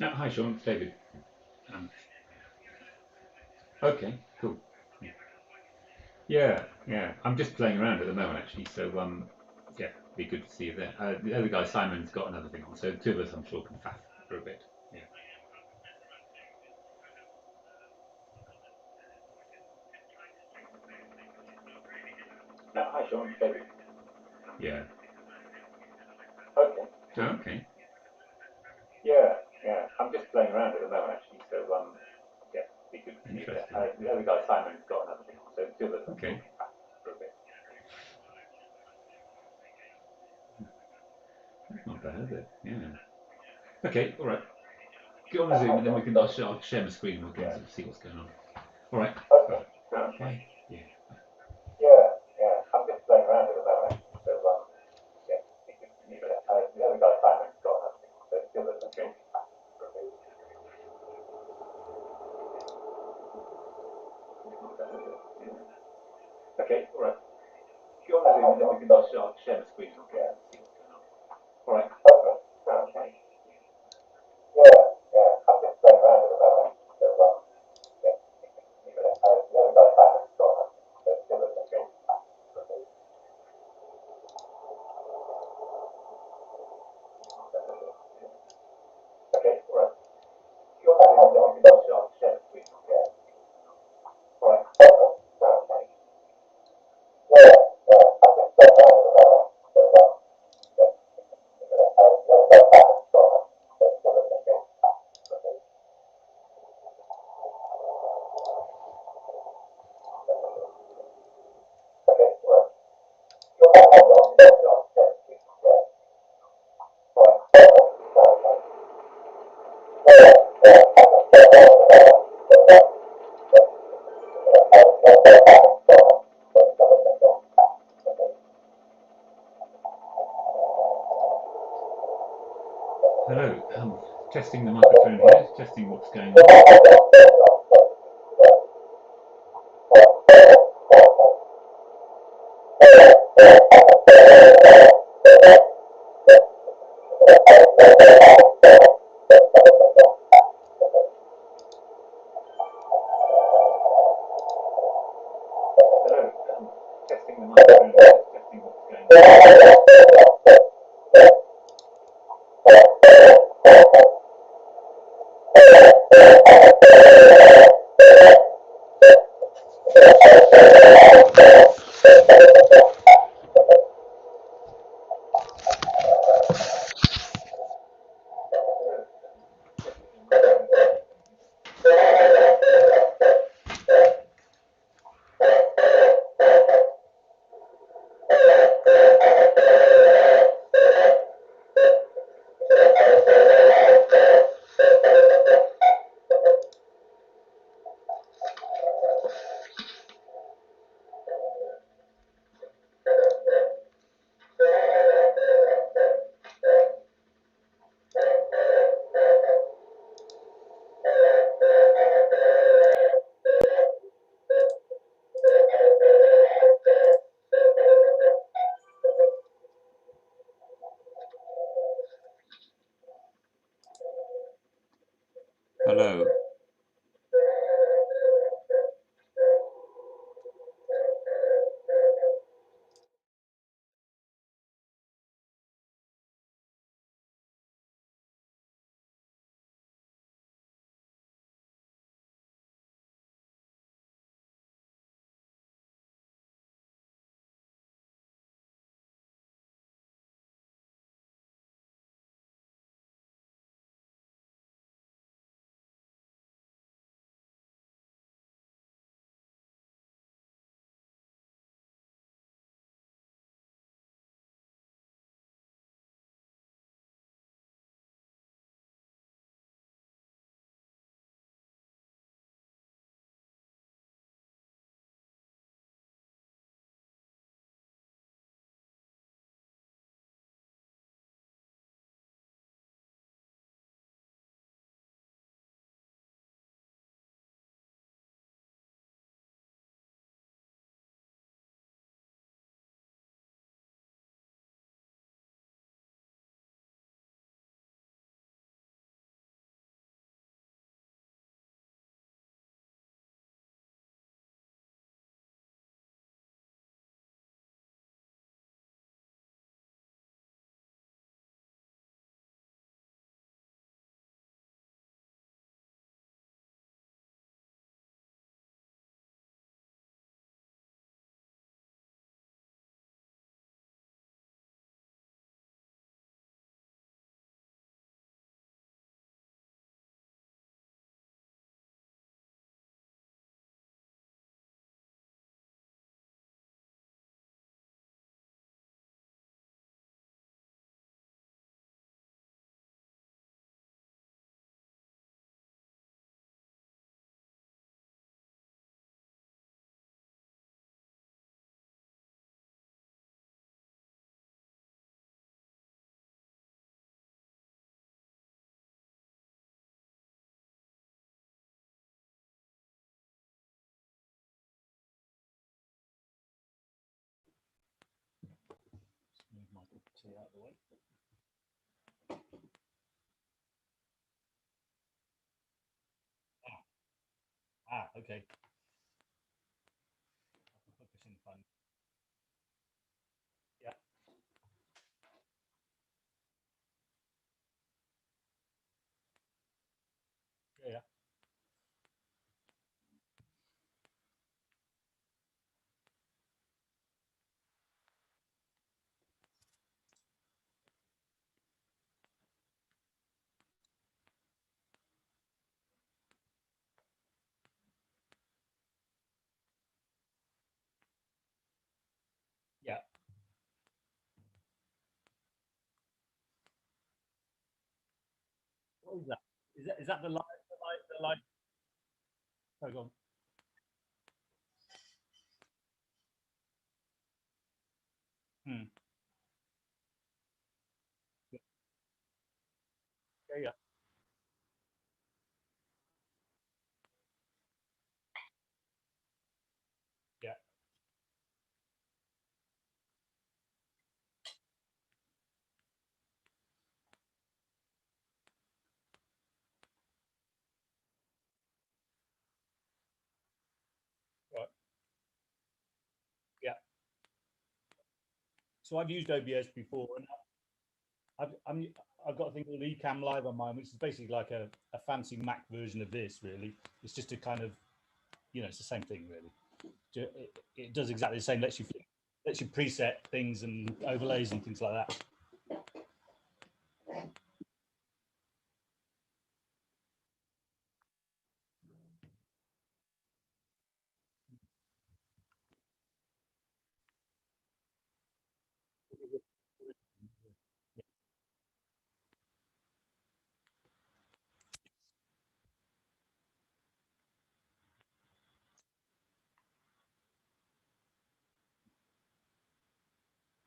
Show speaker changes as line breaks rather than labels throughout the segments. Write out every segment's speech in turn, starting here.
No, hi Sean, it's David. Um, okay, cool. Yeah. I'm just playing around at the moment actually, so yeah, be good to see you there. The other guy Simon's got another thing on, so the two of us I'm sure can faff for a bit. Yeah. No, hi Sean, it's David. Yeah. Okay. Oh, okay. Yeah. I'm just playing around at the moment actually, so yeah, be good to see you there. The other guy Simon's got another thing on, so the two of us I'm sure can faff for a bit. That's not bad, is it? Yeah. Okay, all right. Go on a Zoom and then we can. I'll share my screen and we can sort of see what's going on. All right. Okay. Okay. Yeah. Yeah. I'm just playing around at the moment, so yeah, the other guy Simon's got another thing, so still okay. Okay. All right. Go on a Zoom and then we can. I'll share my screen and we can see what's going on. All right. Okay. I'm just playing around at the moment, so yeah, the other guy Simon's got another thing, so still okay. Okay. All right. Go on a Zoom and then we can. I'll share my screen and we can see what's going on. All right. Okay. Hello. Testing the microphone here. Testing what's going on. Hello. Testing the microphone here. Testing what's going on. Hello.
out of the way. Okay. Focusing fun. Yeah. Yeah. Yeah. What is that? Is that the light? The light. Sorry, go on. Hmm. Yeah. Yeah. Yeah. Right. Yeah. So I've used OBS before, and I've got a thing called Ecamm Live on mine, which is basically like a fancy Mac version of this. Really, it's just a kind of it's the same thing really. It does exactly the same. Lets you preset things and overlays and things like that.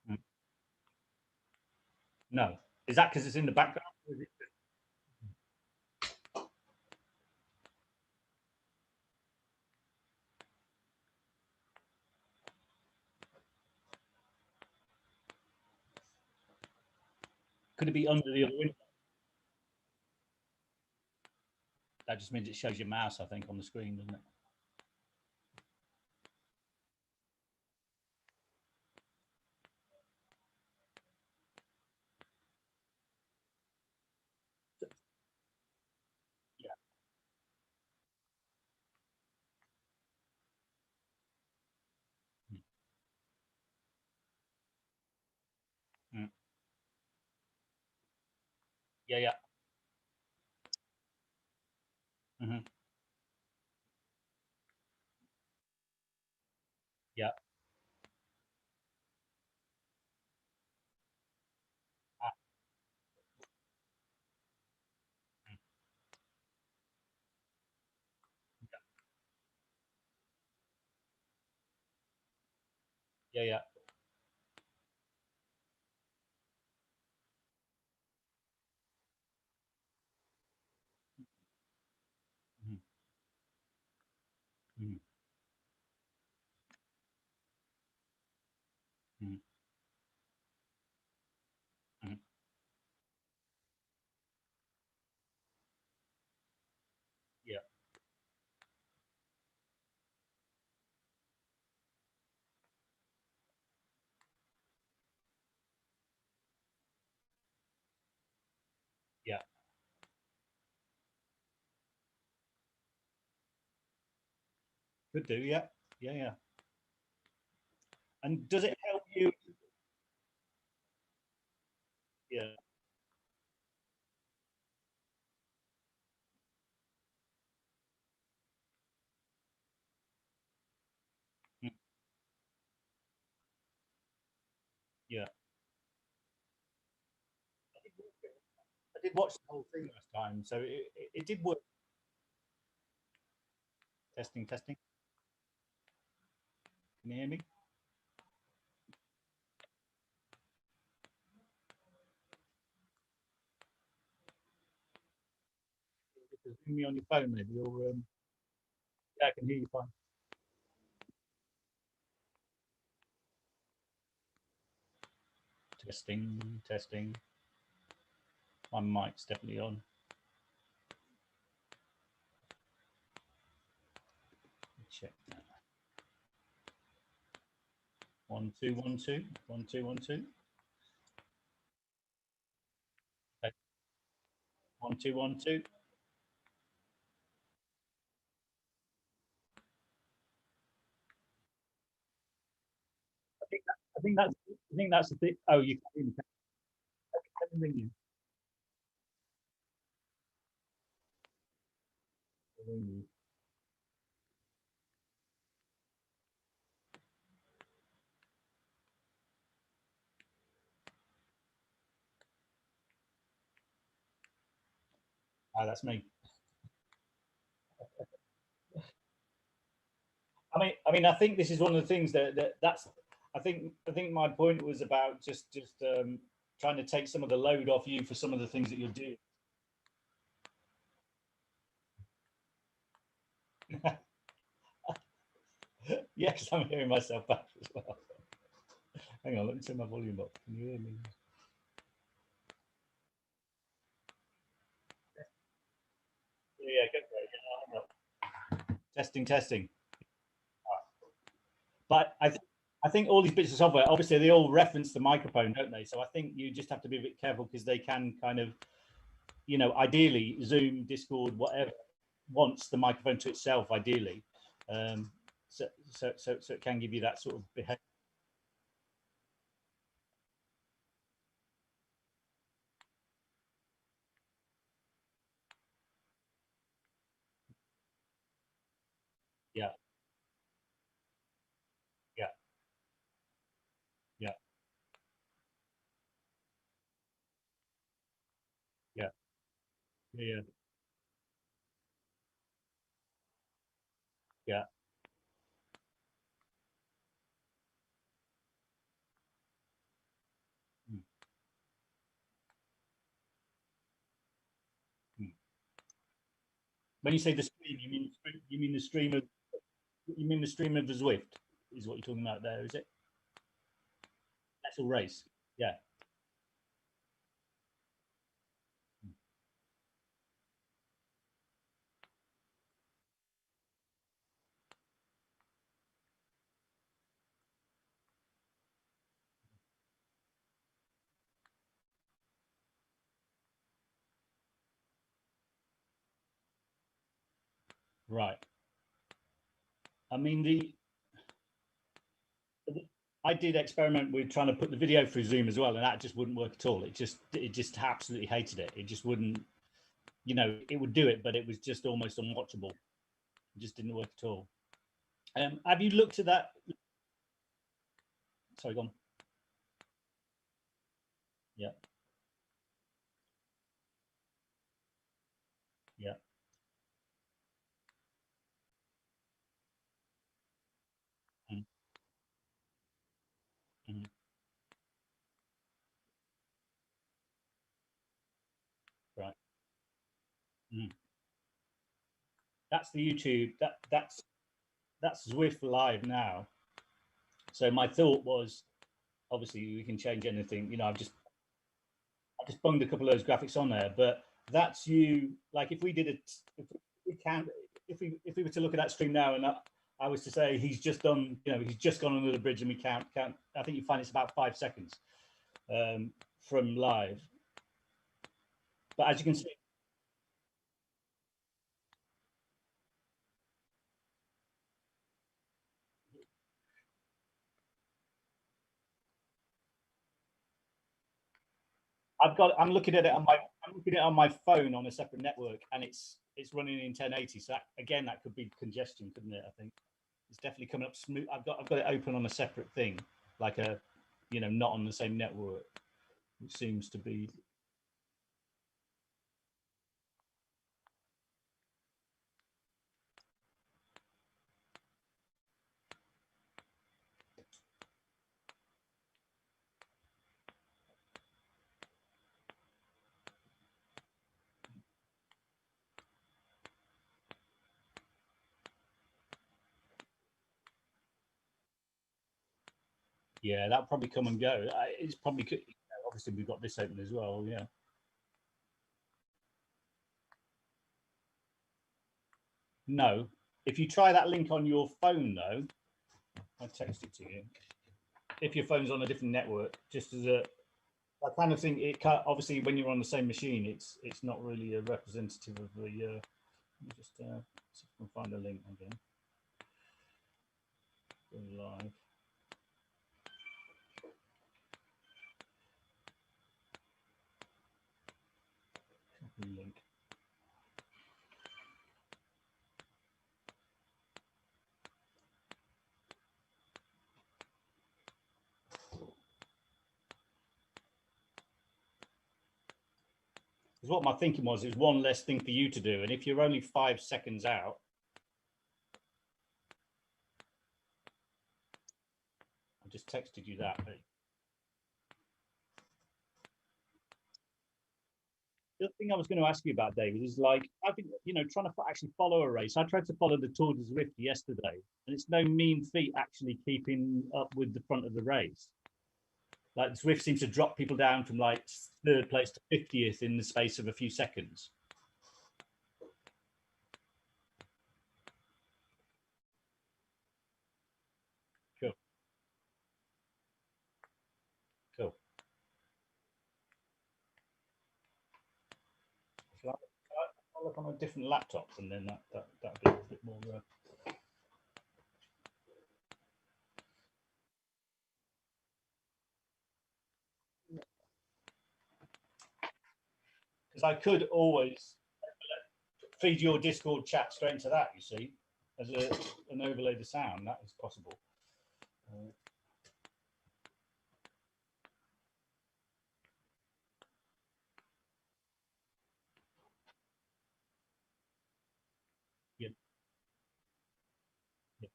Mm. No, is that because it's in the background? Could it be under the other window? That just means it shows your mouse, I think, on the screen, doesn't it? Yeah. Mm. Mm. Yeah. Yeah. Hmm. Yeah. Ah, yeah. Yeah. Hmm. Hmm. Hmm. Hmm. Yeah. Yeah. Could do. Yeah. Yeah. Yeah. And does it help you? Yeah. Mm. Yeah. I did watch the whole thing last time, so it did work. Testing, testing. Can you hear me? Just ring me on your phone, maybe, or yeah, I can hear you fine. Testing, testing. My mic's definitely on. Check that. 1 2 1 2 1 2 1 2. 1 2 1 2. I think that's the thing. Oh, you can't hear me. Let me ring you. Ring you. Ah, that's me. I think this is one of the things that's. I think my point was about just trying to take some of the load off you for some of the things that you're doing. Yes, I'm hearing myself back as well. Hang on, let me turn my volume up. Can you hear me? Yeah, go for it. Testing, testing. But I think all these bits of software, obviously, they all reference the microphone, don't they? So I think you just have to be a bit careful because they can kind of, ideally, Zoom, Discord, whatever, wants the microphone to itself, ideally. So it can give you that sort of behavior. Yeah. Yeah. Yeah. Yeah. Yeah. Yeah. Mm. Mm. When you say the stream, you mean the stream of the Zwift is what you're talking about there, is it? Actual race. Yeah. Right. I mean I did experiment with trying to put the video through Zoom as well, and that just wouldn't work at all. It just absolutely hated it. It just wouldn't, it would do it, but it was just almost unwatchable. It just didn't work at all. Have you looked at that? Sorry, go on. Yeah. Yeah. Mm, mm, right. Mm. That's the YouTube. That's Zwift live now. So my thought was, obviously, we can change anything. I just bunged a couple of those graphics on there, but that's you. Like if we did it, if we were to look at that stream now, and I was to say he's just done, he's just gone under the bridge, and we count. I think you find it's about 5 seconds from live. But as you can see, I'm looking at it on my phone on a separate network, and it's running in 1080. So again, that could be congestion, couldn't it? I think it's definitely coming up smooth. I've got it open on a separate thing, like not on the same network. It seems to be. Yeah, that'll probably come and go. It's probably obviously we've got this open as well. Yeah. No, if you try that link on your phone though, I'll text it to you. If your phone's on a different network, just as a I kind of think it obviously when you're on the same machine, it's not really a representative of the. Let me just see if I can find a link again. Go live. Copy link. Because what my thinking was, it was one less thing for you to do, and if you're only 5 seconds out, I just texted you that. The other thing I was going to ask you about, David, is like I've been, trying to actually follow a race. I tried to follow the Tour de Zwift yesterday, and it's no mean feat actually keeping up with the front of the race. Like Zwift seems to drop people down from like 3rd place to 50th in the space of a few seconds. Cool. Cool. So I'll look on a different laptop, and then that'll be a bit more. Because I could always feed your Discord chat straight into that. You see, as an overlay the sound, that is possible. Yeah. Yeah.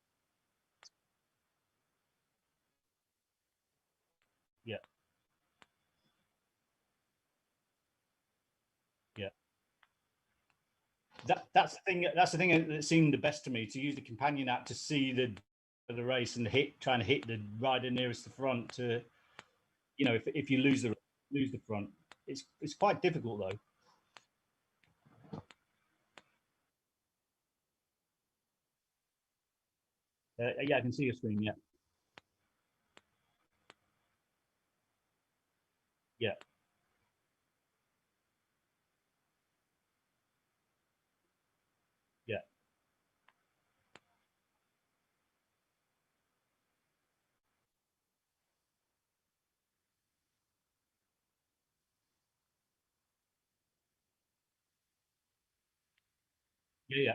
Yeah. Yeah. That's the thing. That's the thing that seemed the best to me, to use the companion app to see the race and trying to hit the rider nearest the front. To if you lose the front, it's quite difficult though. Yeah, I can see your screen. Yeah. Yeah. Yeah. Yeah. Yeah.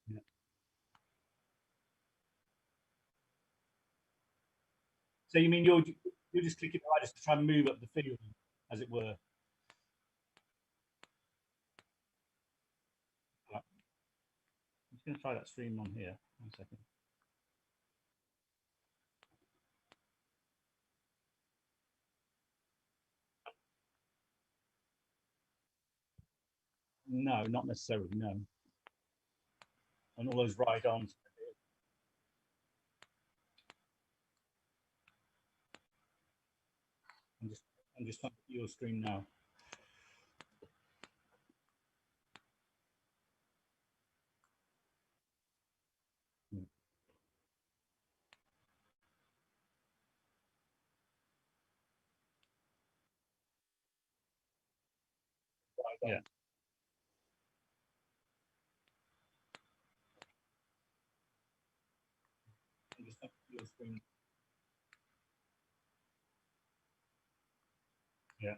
Yeah. So you mean you're just clicking the riders to try and move up the field, as it were? Right. I'm just going to try that stream on here. 1 second. No, not necessarily. No. And all those ride-ons. I'm just on your screen now. Hmm. Yeah. I'm just on your screen. Yeah.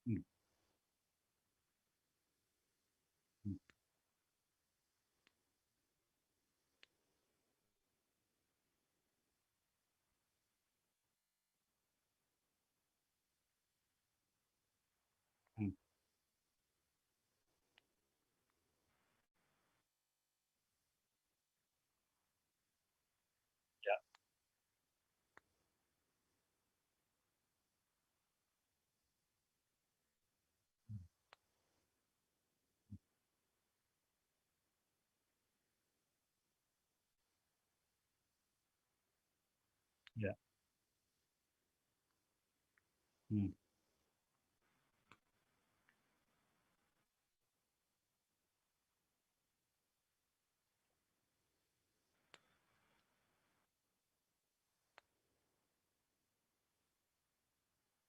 Hmm. Hmm. Hmm. Yeah. Mm.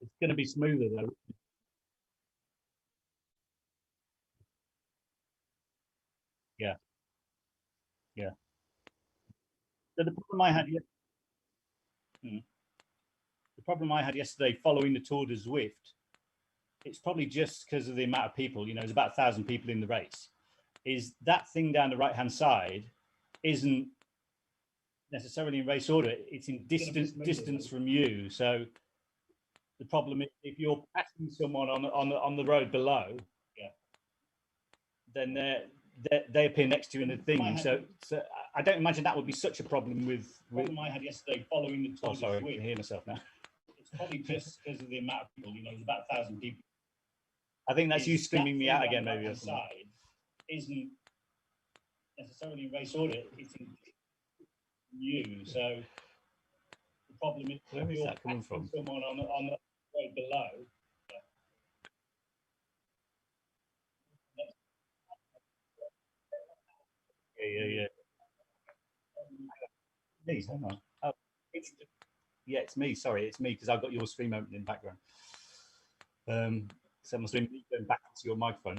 It's going to be smoother though. Yeah, yeah. So the problem I had, mm, the problem I had yesterday following the Tour de Zwift, it's probably just because of the amount of people. You know, there's about 1,000 people in the race. Is that thing down the right hand side isn't necessarily in race order. It's in distance from you. So the problem is if you're passing someone on the road below, yeah, then they appear next to you in the thing. So I don't imagine that would be such a problem with. Problem I had yesterday following the Tour. Oh, sorry, I can hear myself now. It's probably just because of the amount of people. You know, there's about 1,000 people. I think that's you screaming me out again, maybe. Side isn't necessarily in race order. It's in you. So the problem is where is that coming from? Someone on the road below. Yeah. Me, hang on. Oh, yeah, it's me. Sorry, it's me because I've got your stream open in the background. So it must be me going back to your microphone.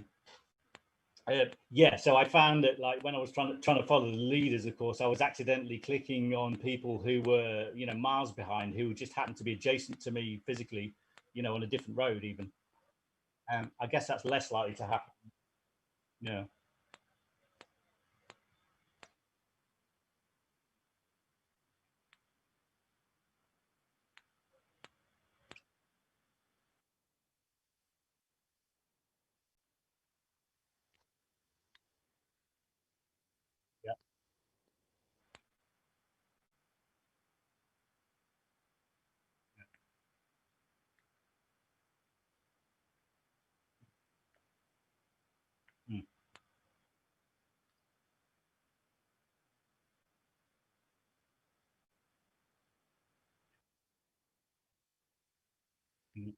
Yeah, so I found that like when I was trying to follow the leaders, of course, I was accidentally clicking on people who were, you know, miles behind, who just happened to be adjacent to me physically, you know, on a different road even. I guess that's less likely to happen. Yeah. Yeah. Mm. Mm.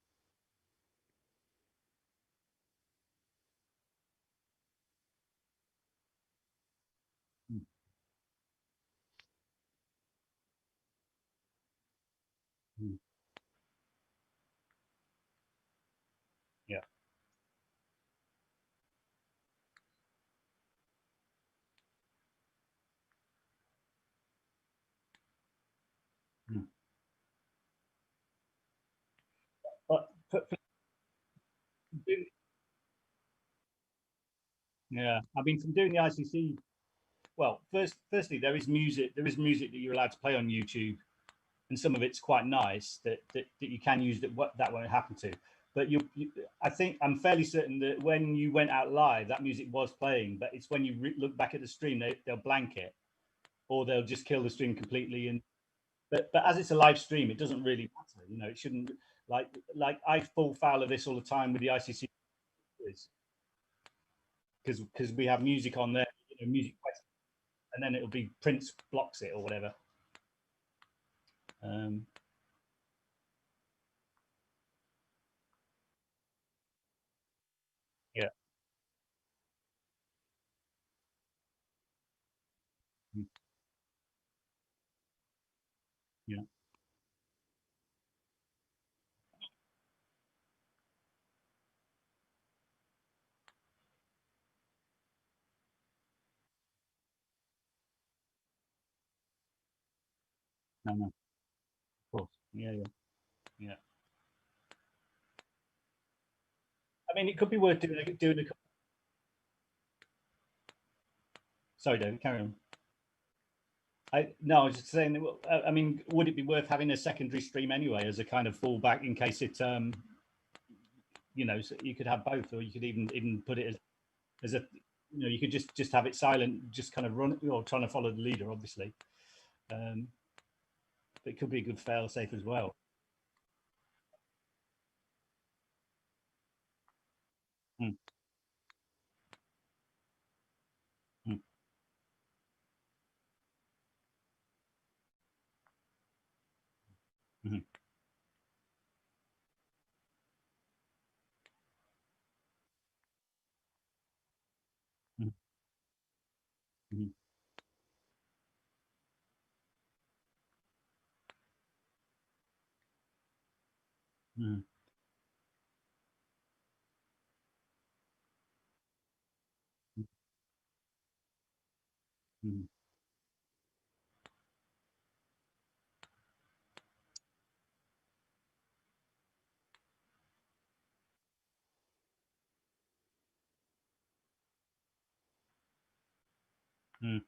Mm. Mm. Yeah. Mm. But yeah, I mean, from doing the ICC, well, firstly, there is music that you're allowed to play on YouTube, and some of it's quite nice that you can use that won't happen to. But I think I'm fairly certain that when you went out live, that music was playing. But it's when you look back at the stream, they'll blank it, or they'll just kill the stream completely. And but as it's a live stream, it doesn't really matter. You know, it shouldn't like I fall foul of this all the time with the ICC because we have music on there, you know, music, and then it'll be Prince blocks it or whatever. Um, yeah. Mm. Yeah. No, of course. Yeah, yeah, yeah. I mean, it could be worth doing a. Sorry, David, carry on. No, I was just saying. I mean, would it be worth having a secondary stream anyway as a kind of fallback in case it, you know, so you could have both, or you could even put it as a, you know, you could just have it silent, just kind of run, or trying to follow the leader, obviously. Um, but it could be a good fail safe as well. Mm. Mm. Mhm. Mhm. Mhm. Mhm. Mhm. Mhm.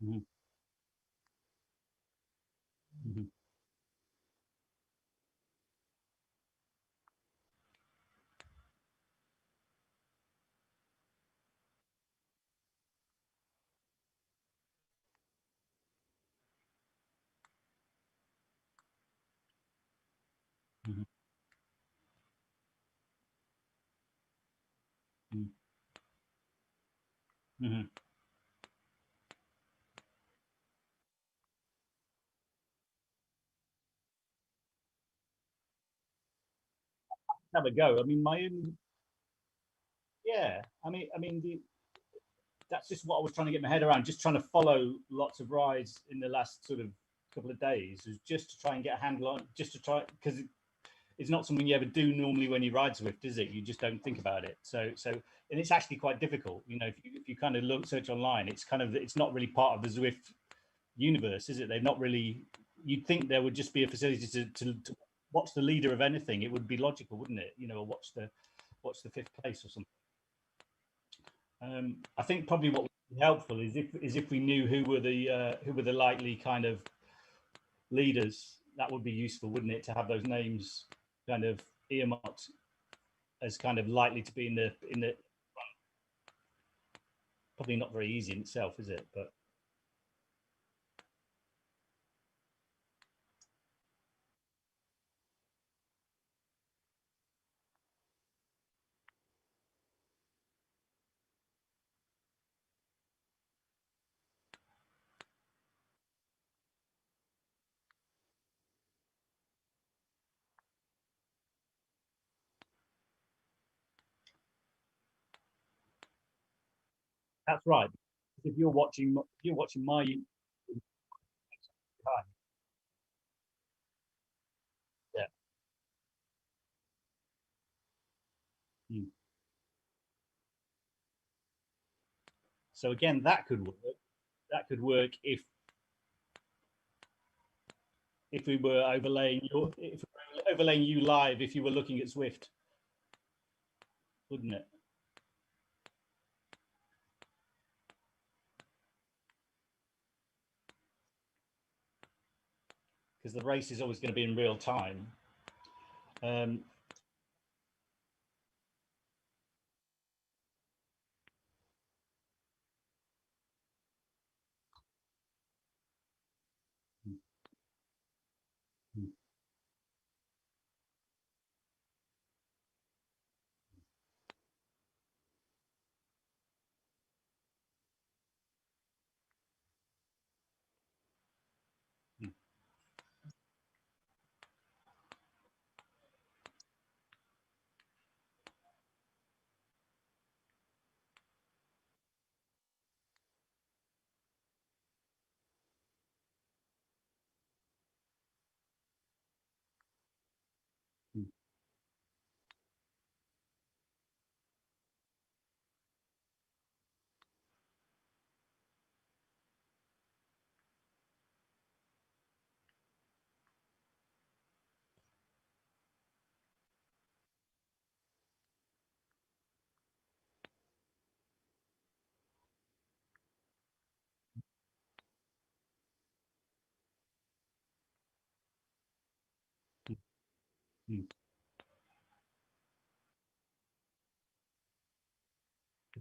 Mhm. Mhm. Mhm. Mhm. Mhm. Have a go. I mean, my own. Yeah. That's just what I was trying to get my head around. Just trying to follow lots of rides in the last sort of couple of days, is just to try and get a handle on. Just to try, because it's not something you ever do normally when you ride Zwift, is it? You just don't think about it. And it's actually quite difficult. You know, if you kind of search online, it's not really part of the Zwift universe, is it? They've not really. You'd think there would just be a facility to watch the leader of anything. It would be logical, wouldn't it? You know, watch the fifth place or something. I think probably what would be helpful is if we knew who were the likely kind of leaders. That would be useful, wouldn't it, to have those names kind of earmarked as kind of likely to be in the probably not very easy in itself, is it? But that's right. If you're watching my yeah. Hmm. So again, that could work. That could work if we were overlaying if we were overlaying you live if you were looking at Zwift, wouldn't it? Because the race is always going to be in real time. Um,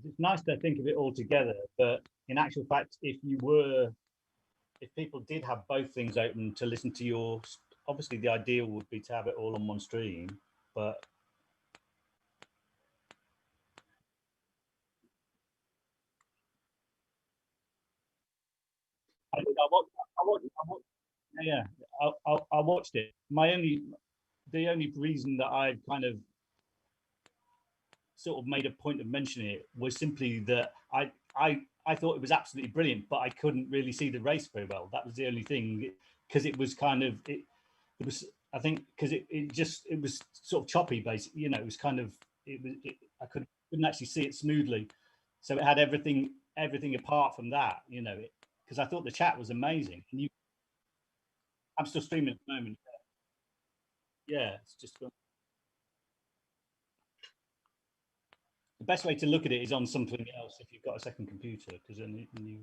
it's nice to think of it all together, but in actual fact, if people did have both things open to listen to your obviously the ideal would be to have it all on one stream, but yeah, I watched it. The only reason that I kind of sort of made a point of mentioning it was simply that I thought it was absolutely brilliant, but I couldn't really see the race very well. That was the only thing, because it was kind of it was, I think, because it was sort of choppy, basically. You know, it was kind of I couldn't actually see it smoothly, so it had everything apart from that. You know, because I thought the chat was amazing. And I'm still streaming at the moment. Yeah, it's just the best way to look at it is on something else if you've got a second computer, because then you